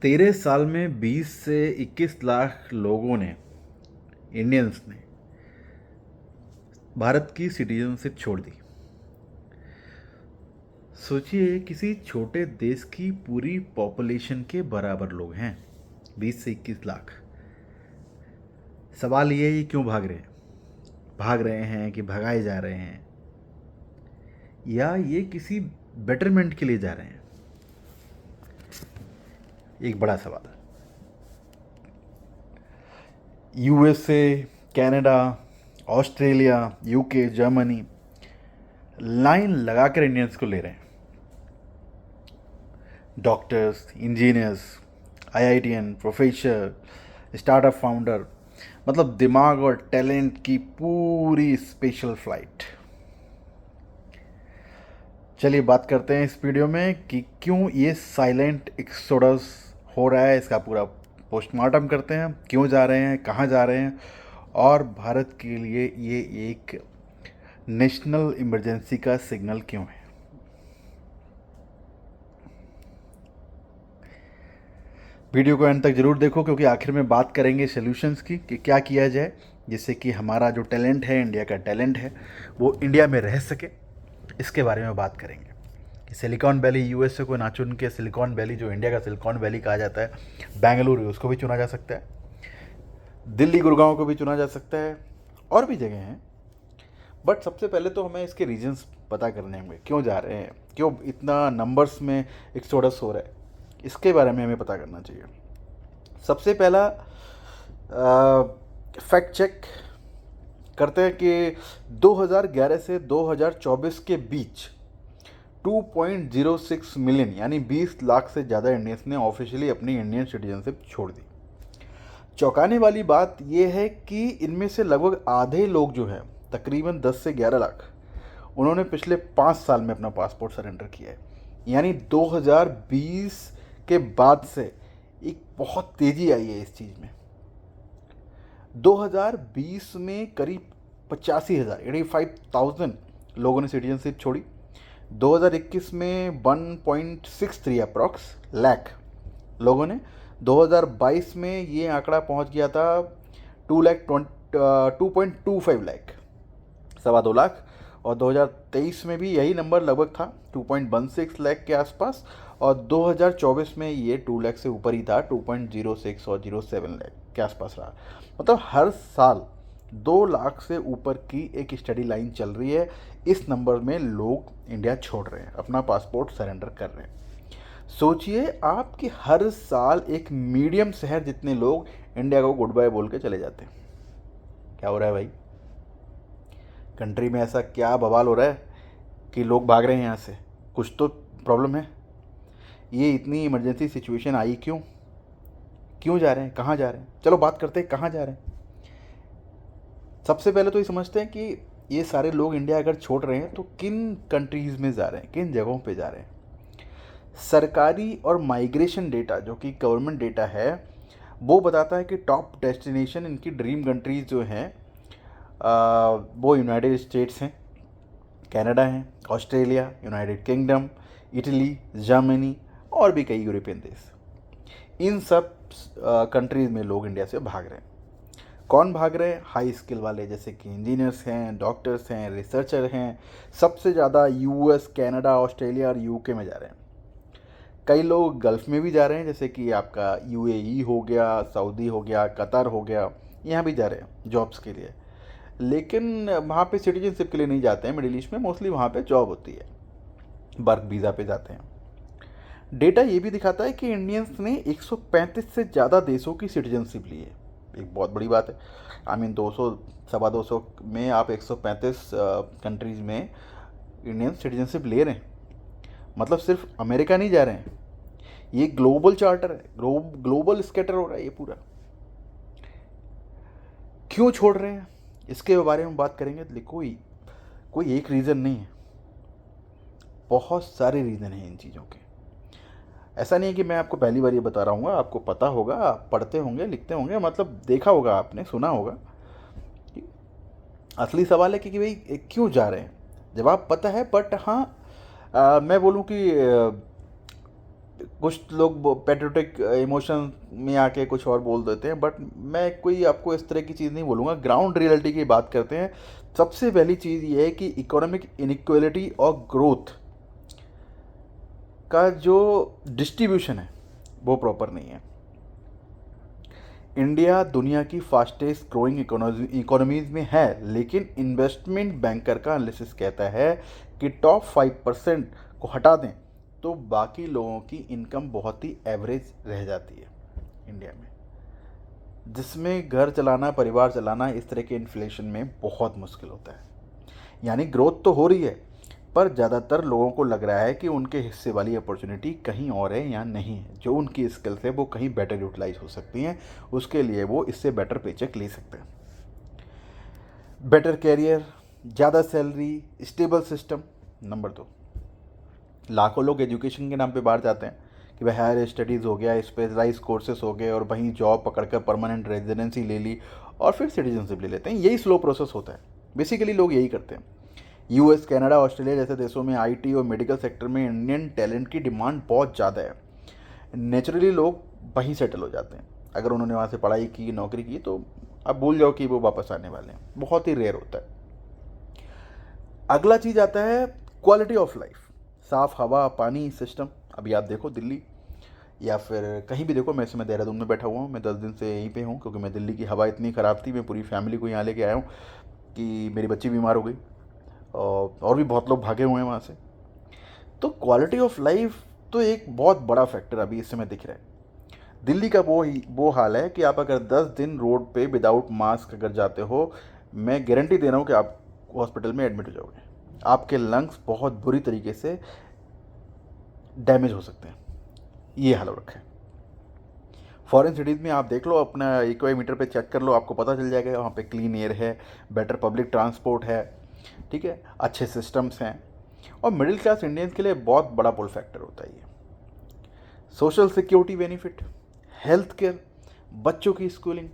13 साल में 20 से 21 लाख लोगों ने, इंडियंस ने, भारत की सिटीजनशिप छोड़ दी। सोचिए, किसी छोटे देश की पूरी पॉपुलेशन के बराबर लोग हैं, 20 से 21 लाख। सवाल ये है, क्यों भाग रहे हैं कि भगाए जा रहे हैं, या ये किसी बेटरमेंट के लिए जा रहे हैं? एक बड़ा सवाल है। USA, Canada, Australia, UK, Germany line लगाकर इंडियंस को ले रहे हैं। Doctors, engineers, IITian, professor, startup founder, मतलब दिमाग और टैलेंट की पूरी स्पेशल फ्लाइट। चलिए बात करते हैं इस वीडियो में कि क्यों ये साइलेंट एक्सोडस हो रहा है। इसका पूरा पोस्टमार्टम करते हैं, क्यों जा रहे हैं, कहाँ जा रहे हैं, और भारत के लिए ये एक नेशनल इमरजेंसी का सिग्नल क्यों है। वीडियो को एंड तक ज़रूर देखो, क्योंकि आखिर में बात करेंगे सॉल्यूशंस की कि क्या किया जाए जिससे कि हमारा जो टैलेंट है, इंडिया का टैलेंट है, वो इंडिया में रह सके। इसके बारे में बात करेंगे कि सिलिकॉन वैली, यूएसए को ना चुन के सिलिकॉन वैली, जो इंडिया का सिलिकॉन वैली कहा जाता है, बेंगलुरु, उसको भी चुना जा सकता है, दिल्ली, गुड़गांव को भी चुना जा सकता है, और भी जगह हैं। बट सबसे पहले तो हमें इसके रीजंस पता करने होंगे, क्यों जा रहे हैं, क्यों इतना नंबर्स में एक्सोडस हो रहा है, इसके बारे में हमें पता करना चाहिए। सबसे पहला फैक्ट चेक करते हैं कि 2011 से 2024 के बीच 2.06 मिलियन यानी 20 लाख से ज़्यादा इंडियंस ने ऑफिशियली अपनी इंडियन सिटीजनशिप छोड़ दी। चौंकाने वाली बात यह है कि इनमें से लगभग आधे लोग जो हैं, तकरीबन 10 से 11 लाख, उन्होंने पिछले 5 साल में अपना पासपोर्ट सरेंडर किया है। यानी 2020 के बाद से एक बहुत तेज़ी आई है इस चीज़ में। 2020 में करीब 85,000 85,000 लोगों ने सिटीजनशिप छोड़ी। 2021 में 1.63 अप्रॉक्स लाख लोगों ने। 2022 में ये आंकड़ा पहुंच गया था 2.25 लाख, 2.25 लाख। और 2023 में भी यही नंबर लगभग था, 2.16 लाख के आसपास। और 2024 में ये 2 लाख से ऊपर ही था, 2.06 और 07 लाख के आसपास रहा। मतलब हर साल 2 लाख से ऊपर की एक स्टडी लाइन चल रही है। इस नंबर में लोग इंडिया छोड़ रहे हैं, अपना पासपोर्ट सरेंडर कर रहे हैं। सोचिए आप कि हर साल एक मीडियम शहर जितने लोग इंडिया को गुड बाय बोल के चले जाते हैं। क्या हो रहा है भाई? कंट्री में ऐसा क्या बवाल हो रहा है कि लोग भाग रहे हैं यहाँ से? कुछ तो प्रॉब्लम है। ये इतनी इमरजेंसी सिचुएशन आई क्यों? क्यों जा रहे हैं, कहाँ जा रहे हैं? चलो बात करते हैं कहाँ जा रहे हैं। सबसे पहले तो ये समझते हैं कि ये सारे लोग इंडिया अगर छोड़ रहे हैं तो किन कंट्रीज़ में जा रहे हैं, किन जगहों पे जा रहे हैं। सरकारी और माइग्रेशन डेटा, जो कि गवर्नमेंट डेटा है, वो बताता है कि टॉप डेस्टिनेशन, इनकी ड्रीम कंट्रीज़ जो हैं, वो यूनाइटेड स्टेट्स हैं, कनाडा हैं, Australia, United kingdom, Italy, Germany और भी कई यूरोपियन देश। इन सब कंट्रीज़ में लोग इंडिया से भाग रहे हैं। कौन भाग रहे हैं? हाई स्किल वाले, जैसे कि इंजीनियर्स हैं, डॉक्टर्स हैं, रिसर्चर हैं। सबसे ज़्यादा यूएस, कनाडा, ऑस्ट्रेलिया और यूके में जा रहे हैं। कई लोग गल्फ़ में भी जा रहे हैं, जैसे कि आपका यूएई हो गया, सऊदी हो गया, कतर हो गया, यहाँ भी जा रहे हैं जॉब्स के लिए। लेकिन वहाँ पे सिटीजनशिप के लिए नहीं जाते हैं। मिडिल ईस्ट में मोस्टली वहाँ पे जॉब होती है, वर्क वीज़ा पे जाते हैं। डेटा ये भी दिखाता है कि इंडियंस ने 135 से ज़्यादा देशों की सिटीजनशिप ली है। एक बहुत बड़ी बात है। आई मीन 200, 250 में आप 135 कंट्रीज़ में इंडियन सिटीजनशिप ले रहे हैं। मतलब सिर्फ अमेरिका नहीं जा रहे हैं, ये ग्लोबल चार्टर है, ग्लोबल स्कैटर हो रहा है ये पूरा। क्यों छोड़ रहे हैं इसके बारे में बात करेंगे। कोई कोई एक रीज़न नहीं है, बहुत सारे रीज़न हैं इन चीज़ों के। ऐसा नहीं है कि मैं आपको पहली बार ये बता रहा हूँ, आपको पता होगा, आप पढ़ते होंगे, लिखते होंगे, मतलब देखा होगा, आपने सुना होगा। असली सवाल है कि भाई क्यों जा रहे हैं। जवाब पता है, बट हाँ, मैं बोलूँ कि कुछ लोग पेट्रोटिक इमोशन में आके कुछ और बोल देते हैं, बट मैं कोई आपको इस तरह की चीज़ नहीं बोलूँगा। ग्राउंड रियलिटी की बात करते हैं। सबसे पहली चीज़ ये है कि इकोनॉमिक इनइक्वालिटी और ग्रोथ का जो डिस्ट्रीब्यूशन है वो प्रॉपर नहीं है। इंडिया दुनिया की फास्टेस्ट ग्रोइंग इकोनॉमीज में है, लेकिन इन्वेस्टमेंट बैंकर का एनालिसिस कहता है कि टॉप 5% को हटा दें तो बाकी लोगों की इनकम बहुत ही एवरेज रह जाती है इंडिया में, जिसमें घर चलाना, परिवार चलाना इस तरह के इन्फ्लेशन में बहुत मुश्किल होता है। यानी ग्रोथ तो हो रही है, पर ज़्यादातर लोगों को लग रहा है कि उनके हिस्से वाली अपॉर्चुनिटी कहीं और है या नहीं है। जो उनकी स्किल्स है वो कहीं बेटर यूटिलाइज हो सकती हैं, उसके लिए वो इससे बेटर पेचेक ले सकते हैं। बेटर कैरियर, ज़्यादा सैलरी, स्टेबल सिस्टम। नंबर 2, लाखों लोग एजुकेशन के नाम पे बाहर जाते हैं कि भाई हायर स्टडीज़ हो गया, स्पेशलाइज कोर्सेज हो गए, और वहीं जॉब पकड़कर परमानेंट रेजिडेंसी ले ली और फिर सिटीजनशिप ले लेते हैं। यही स्लो प्रोसेस होता है। बेसिकली लोग यही करते हैं। यूएस, कनाडा, ऑस्ट्रेलिया जैसे देशों में आईटी और मेडिकल सेक्टर में इंडियन टैलेंट की डिमांड बहुत ज़्यादा है। नेचुरली लोग वहीं सेटल हो जाते हैं। अगर उन्होंने वहाँ से पढ़ाई की, नौकरी की, तो आप भूल जाओ कि वो वापस आने वाले हैं। बहुत ही रेयर होता है। अगला चीज़ आता है क्वालिटी ऑफ लाइफ। साफ़ हवा, पानी, सिस्टम। अभी आप देखो दिल्ली या फिर कहीं भी देखो, मैं इस समय देहरादून में बैठा हुआ हूँ, मैं 10 दिन से यहीं पे हूँ क्योंकि मैं दिल्ली की हवा इतनी ख़राब थी, मैं पूरी फैमिली को यहाँ लेके आया हूँ कि मेरी बच्ची बीमार हो गई और भी बहुत लोग भागे हुए हैं वहाँ से। तो क्वालिटी ऑफ लाइफ तो एक बहुत बड़ा फैक्टर अभी इस समय दिख रहा है। दिल्ली का वो हाल है कि आप अगर 10 दिन रोड पे विदाउट मास्क अगर जाते हो, मैं गारंटी दे रहा हूँ कि आप हॉस्पिटल में एडमिट हो जाओगे। आपके लंग्स बहुत बुरी तरीके से डैमेज हो सकते हैं। ये हाल हो रखा है। फॉरेन सिटीज़ में आप देख लो, अपना इक्वाई मीटर पे चेक कर लो, आपको पता चल जाएगा वहाँ पे क्लीन एयर है, बेटर पब्लिक ट्रांसपोर्ट है, ठीक है, अच्छे सिस्टम्स हैं। और मिडिल क्लास इंडियंस के लिए बहुत बड़ा पुल फैक्टर होता है ये। Social security benefit, health care, बच्चों की स्कूलिंग।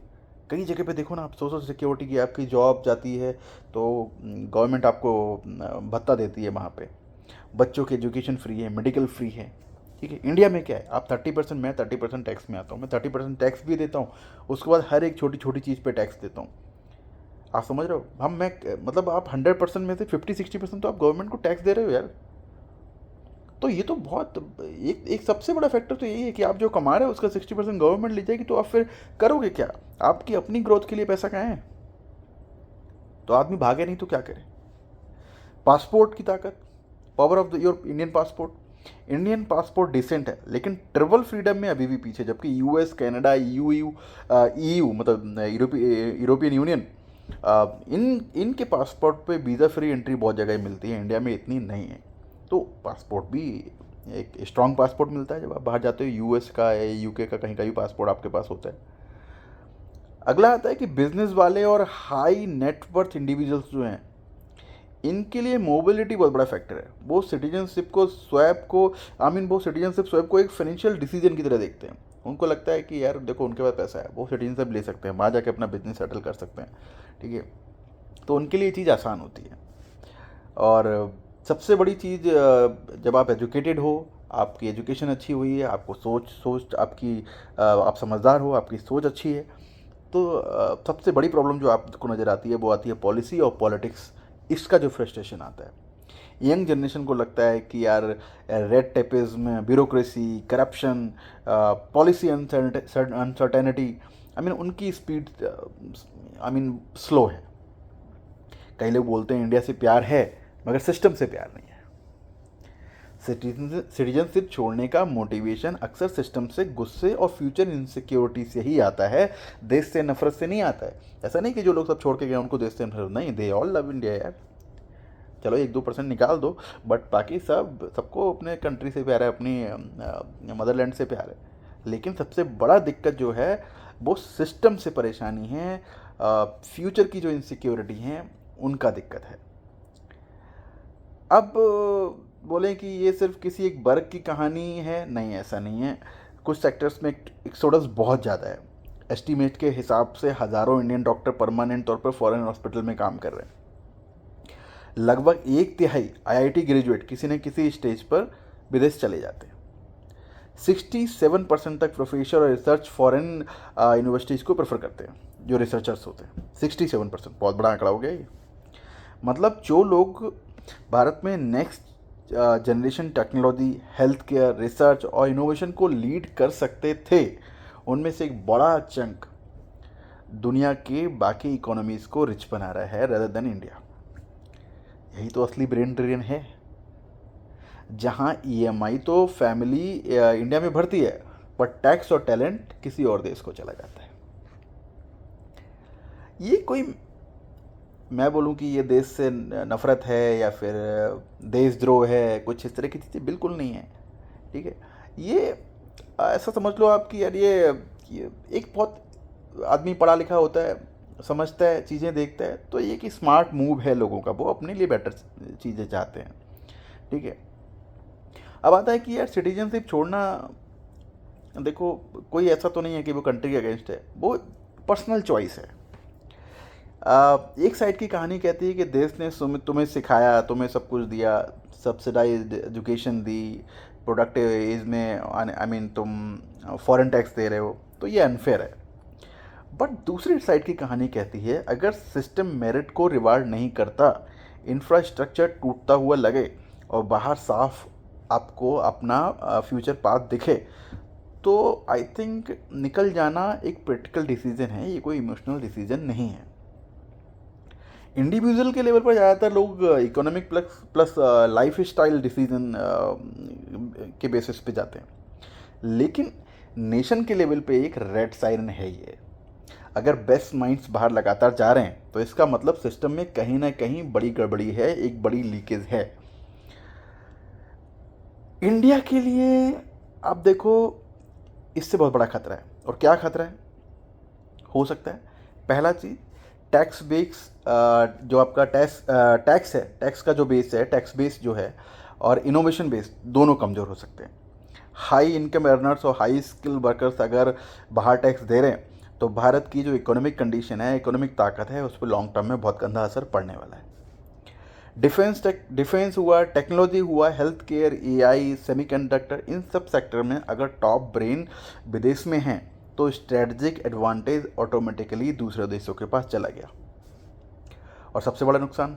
कई जगह पे देखो ना आप, सोशल सिक्योरिटी की आपकी जॉब जाती है तो गवर्नमेंट आपको भत्ता देती है वहाँ पे। बच्चों की एजुकेशन फ्री है, मेडिकल फ्री है, ठीक है। इंडिया में क्या है, आप 30%, मैं 30% टैक्स में आता हूँ, मैं 30% टैक्स भी देता हूँ, उसके बाद हर एक छोटी छोटी चीज़ पे टैक्स देता हूँ। आप समझ रहे हो, मतलब आप 100% में से 50-60% तो आप गवर्नमेंट को टैक्स दे रहे हो यार। तो ये तो बहुत एक एक सबसे बड़ा फैक्टर तो यही है कि आप जो कमा रहे हो उसका 60% गवर्नमेंट ले जाएगी, तो आप फिर करोगे क्या? आपकी अपनी ग्रोथ के लिए पैसा कहाँ है? तो आदमी भागे नहीं तो क्या करे? पासपोर्ट की ताकत, power of the your Indian passport. Indian passport decent है, लेकिन ट्रेवल फ्रीडम में अभी भी पीछे, जबकि यूएस, कनाडा, ईयू मतलब यूरोपियन यूनियन, इनके पासपोर्ट पे वीज़ा फ्री एंट्री बहुत जगह मिलती है, इंडिया में इतनी नहीं है। तो पासपोर्ट भी एक स्ट्रॉन्ग पासपोर्ट मिलता है जब आप बाहर जाते हो। यूएस का है, यूके का, कहीं का भी पासपोर्ट आपके पास होता है। अगला आता है कि बिजनेस वाले और हाई नेटवर्थ इंडिविजुअल्स जो हैं, इनके लिए मोबिलिटी बहुत बड़ा फैक्टर है। वो सिटीजनशिप को स्वैप को वो सिटीजनशिप स्वैप को एक फाइनेंशियल डिसीजन की तरह देखते हैं। उनको लगता है कि यार देखो, उनके पास पैसा है, वो सिटीजनशिप ले सकते हैं, वहाँ जाके अपना बिजनेस सेटल कर सकते हैं, ठीक है। तो उनके लिए ये चीज़ आसान होती है। और सबसे बड़ी चीज़, जब आप एजुकेटेड हो, आपकी एजुकेशन अच्छी हुई है, आपको सोच आपकी, आप समझदार हो, आपकी सोच अच्छी है, तो सबसे बड़ी प्रॉब्लम जो आपको नज़र आती है वो आती है पॉलिसी और पॉलिटिक्स। इसका जो फ्रस्ट्रेशन आता है, यंग जनरेशन को लगता है कि यार red tapism, bureaucracy, corruption, policy uncertainty, उनकी स्पीड स्लो है। कई लोग बोलते हैं इंडिया से प्यार है, मगर सिस्टम से प्यार नहीं है। सिटीजनशिप छोड़ने का मोटिवेशन अक्सर सिस्टम से, गुस्से और फ्यूचर इनसिक्योरिटी से ही आता है, देश से नफरत से नहीं आता है। ऐसा नहीं कि जो लोग सब छोड़ के गए उनको देश से नफरत, नहीं, दे ऑल लव इंडिया यार। चलो 1-2% निकाल दो, बट बाकी सबको अपने कंट्री से प्यार है, अपनी मदरलैंड से प्यार है। लेकिन सबसे बड़ा दिक्कत जो है वो सिस्टम से परेशानी है, फ्यूचर की जो इनसिक्योरिटी हैं उनका दिक्कत है। अब बोलें कि ये सिर्फ किसी एक वर्ग की कहानी है, नहीं, ऐसा नहीं है। कुछ सेक्टर्स में एक्सोडस बहुत ज़्यादा है। एस्टीमेट के हिसाब से हज़ारों इंडियन डॉक्टर परमानेंट तौर पर फॉरेन हॉस्पिटल में काम कर रहे हैं। लगभग 1/3 आईआईटी ग्रेजुएट किसी न किसी स्टेज पर विदेश चले जाते हैं। 67% तक प्रोफेसर और रिसर्च फॉरेन यूनिवर्सिटीज़ को प्रेफर करते हैं, जो रिसर्चर्स होते हैं। 67%, बहुत बड़ा आंकड़ा हो गया ये। मतलब जो लोग भारत में next generation technology, health care, research और इनोवेशन को लीड कर सकते थे, उनमें से एक बड़ा चंक दुनिया के बाकी इकोनॉमीज़ को रिच बना रहा है रेदर देन इंडिया। यही तो असली ब्रेन ड्रेन है, जहाँ ईएमआई तो फैमिली इंडिया में भरती है, पर टैक्स और टैलेंट किसी और देश को चला जाता है। ये कोई, मैं बोलूँ कि ये देश से नफ़रत है या फिर देशद्रोह है, कुछ इस तरह की चीज़ें बिल्कुल नहीं है। ठीक है, ये ऐसा समझ लो आप कि यार ये एक बहुत आदमी पढ़ा लिखा होता है, समझता है, चीज़ें देखता है, तो ये कि स्मार्ट मूव है लोगों का, वो अपने लिए बेटर चीज़ें चाहते हैं। ठीक है, अब आता है कि यार सिटीजनशिप छोड़ना, देखो कोई ऐसा तो नहीं है कि वो कंट्री के अगेंस्ट है, वो पर्सनल चॉइस है। एक साइड की कहानी कहती है कि देश ने तुम्हें सिखाया, तुम्हें सब कुछ दिया, सब्सिडाइज्ड एजुकेशन दी, प्रोडक्टिव एज में आई मीन तुम फॉरेन टैक्स दे रहे हो, तो ये अनफेयर है। बट दूसरी साइड की कहानी कहती है अगर सिस्टम मेरिट को रिवार्ड नहीं करता, इंफ्रास्ट्रक्चर टूटता हुआ लगे और बाहर साफ आपको अपना फ्यूचर पाथ दिखे, तो आई थिंक निकल जाना एक प्रैक्टिकल डिसीजन है, ये कोई इमोशनल डिसीजन नहीं है। इंडिविजुअल के लेवल पर ज़्यादातर लोग economic plus plus life style decision के बेसिस पे जाते हैं, लेकिन नेशन के लेवल पे एक रेड साइरन है ये। अगर बेस्ट माइंड्स बाहर लगातार जा रहे हैं तो इसका मतलब सिस्टम में कहीं ना कहीं बड़ी गड़बड़ी है, एक बड़ी लीकेज है। इंडिया के लिए आप देखो, इससे बहुत बड़ा खतरा है। और क्या खतरा है हो सकता है? पहला चीज़, टैक्स बेस, जो आपका टैक्स है, टैक्स का जो बेस है, टैक्स बेस जो है, और इनोवेशन बेस दोनों कमज़ोर हो सकते हैं। हाई इनकम अर्नर्स और हाई स्किल वर्कर्स अगर बाहर टैक्स दे रहे हैं तो भारत की जो इकोनॉमिक कंडीशन है, इकोनॉमिक ताकत है, उस पर लॉन्ग टर्म में बहुत गंदा असर पड़ने वाला है। डिफेंस हुआ, टेक्नोलॉजी हुआ, हेल्थ केयर, एआई, सेमीकंडक्टर, इन सब सेक्टर में अगर टॉप ब्रेन विदेश में हैं तो स्ट्रेटजिक एडवांटेज ऑटोमेटिकली दूसरे देशों के पास चला गया। और सबसे बड़ा नुकसान,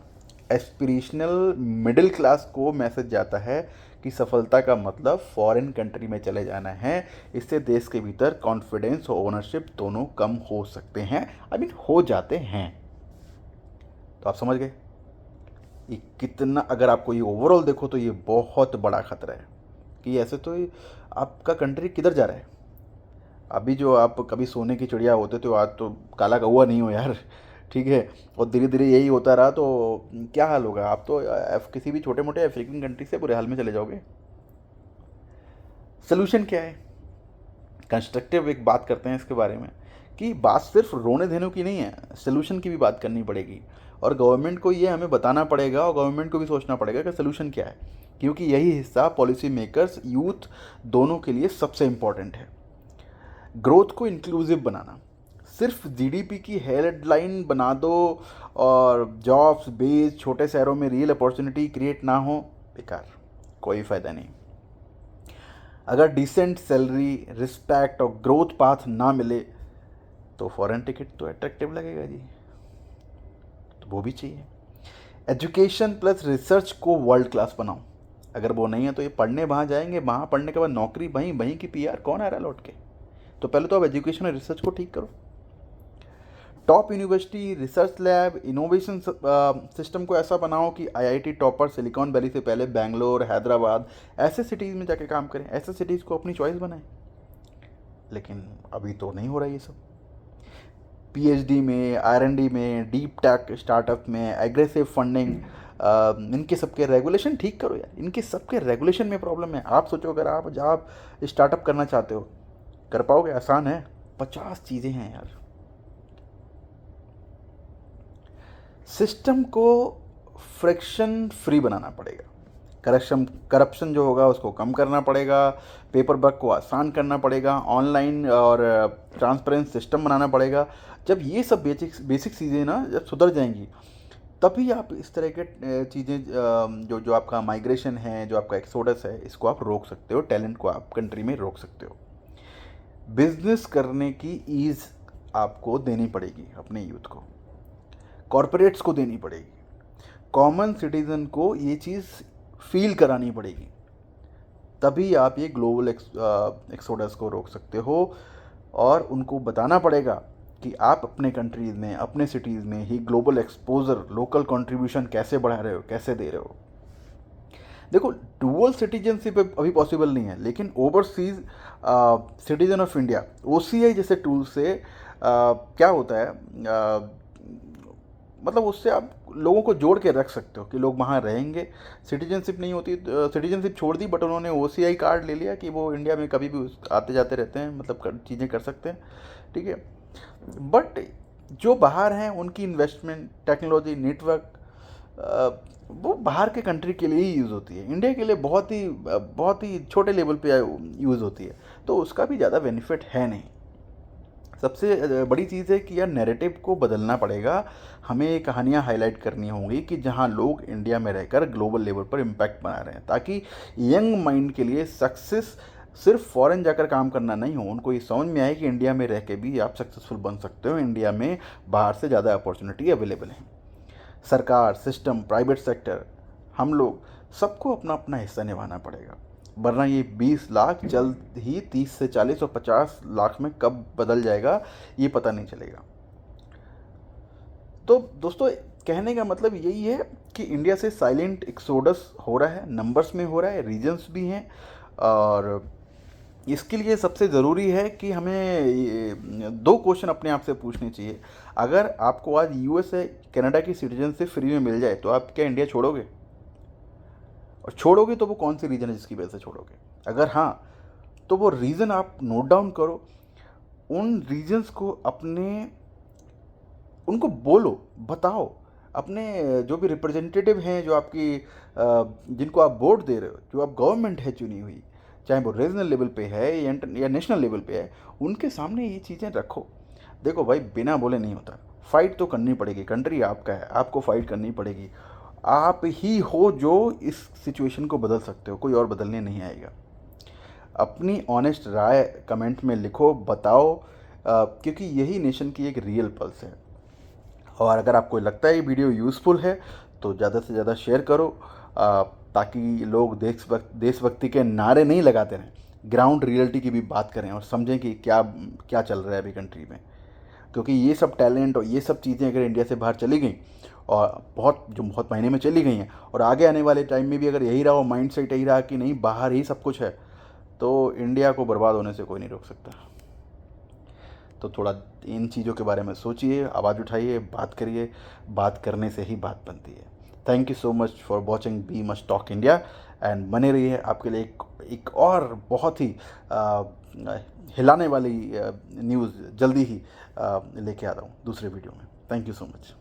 एस्पिरेशनल मिडिल क्लास को मैसेज जाता है कि सफलता का मतलब फॉरेन कंट्री में चले जाना है। इससे देश के भीतर कॉन्फिडेंस और ओनरशिप दोनों कम हो सकते हैं, आई मीन हो जाते हैं। तो आप समझ गए ये कितना, अगर आपको ये ओवरऑल देखो तो ये बहुत बड़ा खतरा है कि ऐसे तो आपका कंट्री किधर जा रहा है। अभी जो आप कभी सोने की चिड़िया होते थे, आज तो काला कौवा नहीं हो यार। ठीक है, और धीरे धीरे यही होता रहा तो क्या हाल होगा? आप तो किसी भी छोटे मोटे अफ्रीकन कंट्री से बुरे हाल में चले जाओगे। सोल्यूशन क्या है? कंस्ट्रक्टिव एक बात करते हैं इसके बारे में कि बात सिर्फ रोने धोने की नहीं है, सोल्यूशन की भी बात करनी पड़ेगी। और गवर्नमेंट को ये हमें बताना पड़ेगा और गवर्नमेंट को भी सोचना पड़ेगा कि सोल्यूशन क्या है, क्योंकि यही हिस्सा पॉलिसी मेकर्स, यूथ दोनों के लिए सबसे इम्पॉर्टेंट है। ग्रोथ को इंक्लूसिव बनाना, सिर्फ जीडीपी की हेडलाइन बना दो और जॉब्स बेस छोटे शहरों में रियल अपॉर्चुनिटी क्रिएट ना हो, बेकार, कोई फ़ायदा नहीं। अगर डिसेंट सैलरी, रिस्पेक्ट और ग्रोथ पाथ ना मिले तो फॉरेन टिकट तो अट्रैक्टिव लगेगा जी, तो वो भी चाहिए। एजुकेशन प्लस रिसर्च को वर्ल्ड क्लास बनाओ। अगर वो नहीं है तो ये पढ़ने वहाँ जाएंगे, वहाँ पढ़ने के बाद नौकरी वहीं वहीं की पीआर, कौन आ रहा है लौट के? तो पहले तो आप एजुकेशन और रिसर्च को ठीक करो। Top university, research lab, innovation system को ऐसा बनाओ कि आईआईटी टॉपर सिलिकॉन वैली से पहले बेंगलोर, हैदराबाद ऐसे सिटीज़ में जाके काम करें, ऐसे सिटीज़ को अपनी चॉइस बनाएं। लेकिन अभी तो नहीं हो रहा ये सब। पीएचडी में, आरएनडी में, डीप टेक स्टार्टअप में एग्रेसिव फंडिंग, इनके सबके रेगुलेशन ठीक करो यार। इनके सबके रेगुलेशन में प्रॉब्लम है। आप सोचो अगर आप स्टार्टअप करना चाहते हो, कर पाओगे? आसान है? 50 चीज़ें हैं यार। सिस्टम को फ्रिक्शन फ्री बनाना पड़ेगा। करप्शन जो होगा उसको कम करना पड़ेगा, पेपर वर्क को आसान करना पड़ेगा, ऑनलाइन और ट्रांसपेरेंट सिस्टम बनाना पड़ेगा। जब ये सब बेसिक चीज़ें ना जब सुधर जाएंगी तभी आप इस तरह के चीज़ें जो जो आपका माइग्रेशन है, जो आपका एक्सोडस है, इसको आप रोक सकते हो, टैलेंट को आप कंट्री में रोक सकते हो। बिजनेस करने की ईज़ आपको देनी पड़ेगी अपने यूथ को, कॉरपोरेट्स को देनी पड़ेगी, कॉमन सिटीज़न को ये चीज़ फील करानी पड़ेगी। तभी आप ये ग्लोबल एक्सोडस को रोक सकते हो, और उनको बताना पड़ेगा कि आप अपने कंट्रीज़ में, अपने सिटीज़ में ही ग्लोबल एक्सपोजर, लोकल कंट्रीब्यूशन कैसे बढ़ा रहे हो, कैसे दे रहे हो। देखो, डुअल सिटीजनशिप अभी पॉसिबल नहीं है, लेकिन overseas citizen of India, OCI जैसे टूल से क्या होता है, मतलब उससे आप लोगों को जोड़ के रख सकते हो कि लोग वहाँ रहेंगे। सिटीजनशिप नहीं होती, सिटीजनशिप छोड़ दी, बट उन्होंने ओसीआई कार्ड ले लिया कि वो इंडिया में कभी भी आते जाते रहते हैं, मतलब चीज़ें कर सकते हैं, ठीक है। बट जो बाहर हैं उनकी इन्वेस्टमेंट, टेक्नोलॉजी, नेटवर्क, वो बाहर के कंट्री के लिए ही यूज़ होती है, इंडिया के लिए बहुत ही छोटे लेवल पे यूज़ होती है, तो उसका भी ज़्यादा बेनिफिट है नहीं। सबसे बड़ी चीज़ है कि यार नैरेटिव को बदलना पड़ेगा, हमें ये कहानियाँ हाईलाइट करनी होंगी कि जहाँ लोग इंडिया में रहकर ग्लोबल लेवल पर इम्पैक्ट बना रहे हैं, ताकि यंग माइंड के लिए सक्सेस सिर्फ फॉरेन जाकर काम करना नहीं हो, उनको ये समझ में आए कि इंडिया में रह के भी आप सक्सेसफुल बन सकते हो, इंडिया में बाहर से ज़्यादा अपॉर्चुनिटी अवेलेबल है। सरकार, सिस्टम, प्राइवेट सेक्टर, हम लोग सबको अपना अपना हिस्सा निभाना पड़ेगा, वरना ये 20 लाख जल्द ही 30 से 40 और 50 लाख में कब बदल जाएगा ये पता नहीं चलेगा। तो दोस्तों, कहने का मतलब यही है कि इंडिया से साइलेंट एक्सोडस हो रहा है, नंबर्स में हो रहा है, रीजन्स भी हैं, और इसके लिए सबसे ज़रूरी है कि हमें 2 क्वेश्चन अपने आप से पूछने चाहिए। अगर आपको आज यूएस या कनाडा की सिटीजनशिप फ्री में मिल जाए तो आप क्या इंडिया छोड़ोगे? और छोड़ोगे तो वो कौन सी रीज़न है जिसकी वजह से छोड़ोगे? अगर हाँ, तो वो रीज़न आप नोट डाउन करो, उन रीजन्स को उनको बोलो, बताओ, अपने जो भी रिप्रेजेंटेटिव हैं, जो आपकी जिनको आप वोट दे रहे हो, जो आप गवर्नमेंट है चुनी हुई, चाहे वो रीजनल लेवल पे है या नेशनल लेवल पे है, उनके सामने ये चीज़ें रखो। देखो भाई, बिना बोले नहीं होता, फाइट तो करनी पड़ेगी, कंट्री आपका है, आपको फाइट करनी पड़ेगी। आप ही हो जो इस सिचुएशन को बदल सकते हो, कोई और बदलने नहीं आएगा। अपनी ऑनेस्ट राय कमेंट में लिखो, बताओ, क्योंकि यही नेशन की एक रियल पल्स है। और अगर आपको लगता है ये वीडियो यूज़फुल है तो ज़्यादा से ज़्यादा शेयर करो, ताकि लोग देशभक्ति के नारे नहीं लगाते रहें, ग्राउंड रियलिटी की भी बात करें और समझें कि क्या क्या चल रहा है अभी कंट्री में। क्योंकि ये सब टैलेंट और ये सब चीज़ें अगर इंडिया से बाहर चली गई, और बहुत महीने में चली गई हैं, और आगे आने वाले टाइम में भी अगर यही रहा हो, माइंड सेट यही रहा कि नहीं बाहर ही सब कुछ है, तो इंडिया को बर्बाद होने से कोई नहीं रोक सकता। तो थोड़ा इन चीज़ों के बारे में सोचिए, आवाज़ उठाइए, बात करिए, बात करने से ही बात बनती है। Thank you so much for watching be must talk India, and बने रहिए, आपके लिए एक और बहुत ही हिलाने वाली न्यूज़ जल्दी ही लेके आ रहा हूँ दूसरे वीडियो में। Thank you so much.